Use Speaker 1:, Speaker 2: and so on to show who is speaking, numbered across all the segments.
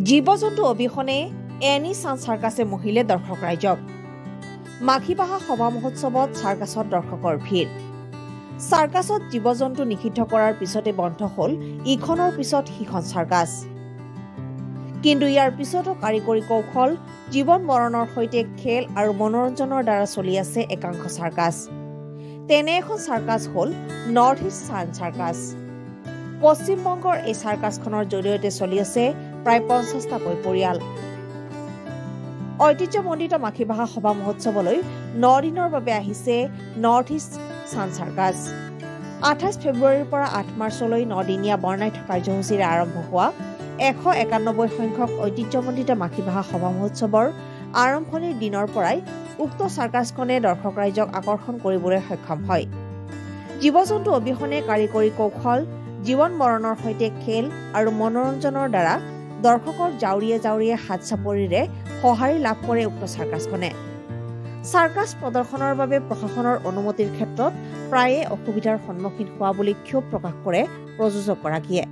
Speaker 1: জীৱ-জন্তু অবিহনে এনি চান চাৰ্কাছে মহিলে দৰ্শক ৰাইজক মাখিবাহা সভা মহোৎসৱত চাৰ্কাছত দৰ্শকৰ ভিৰ চাৰ্কাছত জীৱ-জন্তু নিষিদ্ধ কৰাৰ পিছতে বন্ধ হ'ল ইখনৰ পিছত সিখন চাৰ্কাছ কিন্তু ইয়াৰ পিছতো কাৰিকৰী কৌশল জীৱন মৰণৰ সৈতে খেল আৰু মনোৰঞ্জনৰ দ্বাৰা চলি আছে একাংশ চাৰ্কাছ তেনে এখন চাৰ্কাছ হ'ল নৰ্থ ইষ্ট চান চাৰ্কাছ পশ্চিম বংগৰ এই চাৰ্কাছখনৰ জৰিয়তে চলি আছে প্ৰায় 50টাকৈ পৰিয়াল ঐতিহ্যমণ্ডিত মাখিবাহা সভা মহোৎসৱলৈ 9 দিনৰ বাবে আহিছে নৰ্থ ইষ্ট চান চাৰ্কাছ 28 ফেব্ৰুৱাৰীৰ পৰা 8 মাৰ্চলৈ 9 দিনীয়া বৰ্ণাঢ্য কাৰ্যসূচীৰে আৰম্ভ হোৱা 191 সংখ্যক ঐতিহ্যমণ্ডিত মাখিবাহা সভা মহোৎসৱৰ আৰম্ভণিৰ দিনৰ পৰাই উক্ত চাৰ্কাছখনে দৰ্শক ৰাইজক আকৰ্ষণ কৰিবলৈ সক্ষম হয় জীৱ-জন্তু অবিহনে কাৰিকৰী কৌশল জীৱন মৰণৰ সৈতে খেল আৰু মনোৰঞ্জনৰ দ্বাৰা দৰ্শকৰ জাউৰিয়ে হাত চাপৰিৰে সঁহাৰি লাভ কৰে উক্ত চাৰ্কাছখনে চাৰ্কাছ প্ৰদৰ্শনৰ বাবে প্ৰশাসনৰ অনুমতিৰ ক্ষেত্ৰত প্ৰায়ে অসুবিধাৰ সন্মুখীন হোৱা বুলি ক্ষোভ প্ৰকাশ কৰে প্ৰযোজকগৰাকীয়ে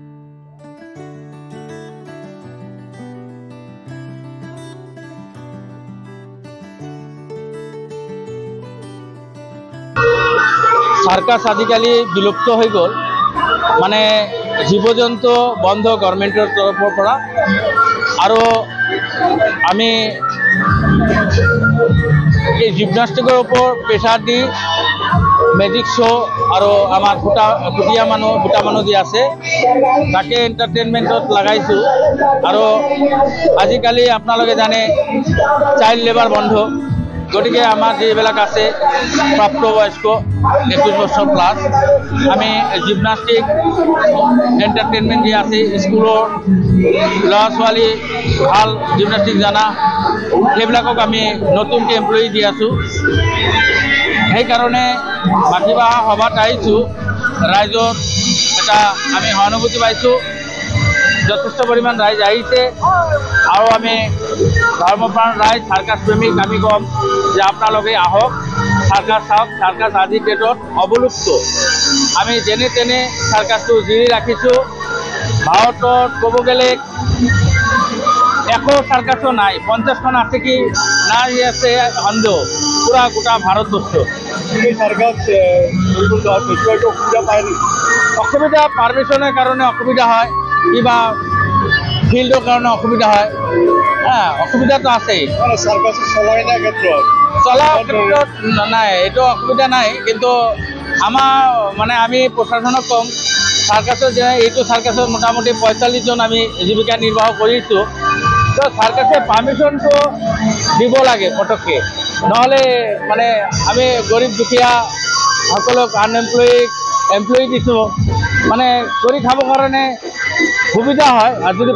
Speaker 2: চাৰ্কাছ আজিকালি বিলুপ্ত হৈ গ'ল মানে জীৱ-জন্তু বন্ধ গভৰ্ণমেণ্টৰ তৰফৰ পৰা আৰু আমি এই জিমনাষ্টিকৰ ওপৰত প্ৰেছাৰ দি মেজিক শ্ব' আৰু আমাৰ ফুটা মানুহ যি আছে তাকে এণ্টাৰটেইনমেণ্টত লগাইছোঁ আৰু আজিকালি আপোনালোকে জানে চাইল্ড লেবাৰ বন্ধ গতিকে আমাৰ যিবিলাক আছে প্ৰাপ্তবয়স্ক 21 বছৰ প্লাছ আমি জিমনাষ্টিক এণ্টাৰটেইনমেণ্ট যি আছে স্কুলৰ ল'ৰা ছোৱালী ভাল জিমনাষ্টিক জানা সেইবিলাকক আমি নতুনকৈ এমপ্লয়ি দি আছোঁ সেইকাৰণে মাখিবাহা সভাত আহিছোঁ ৰাইজৰ এটা আমি সহানুভূতি পাইছোঁ যথেষ্ট পৰিমাণ ৰাইজ আহিছে আৰু আমি ধৰ্মপ্ৰাণ ৰাইজ চাৰ্কাছ প্ৰেমিক আমি ক'ম যে আপোনালোকে আহক চাৰ্কাছ চাওক চাৰ্কাছ আজিৰ ডেটত অৱলুপ্ত আমি যেনে তেনে চাৰ্কাছটো জিৰি ৰাখিছোঁ ভাৰতত ক'ব গ'লে 100 চাৰ্কাছো নাই 50খন আছে কি নাই আছে সন্দেহ পুৰা গোটা ভাৰতবৰ্ষ এই চাৰ্কাছ অসুবিধা পায় অসুবিধা পাৰ্মিশ্যনৰ কাৰণে অসুবিধা হয় কিবা ফিল্ডৰ কাৰণে অসুবিধা হয় অসুবিধাটো আছেই চলাৰ ক্ষেত্ৰত নাই এইটো অসুবিধা নাই কিন্তু আমাৰ মানে আমি প্ৰশাসনক ক'ম চাৰ্কাছৰ যে এইটো চাৰ্কাছত মোটামুটি 45 জন আমি জীৱিকা নিৰ্বাহ কৰিছোঁ তো চাৰ্কাছে পাৰ্মিশ্যনটো দিব লাগে পটককৈ নহ'লে মানে আমি গৰীব দুখীয়া সকলক এমপ্লয়ি দিছোঁ মানে কৰি খাবৰ কাৰণে সুবিধা হয় আৰু যদি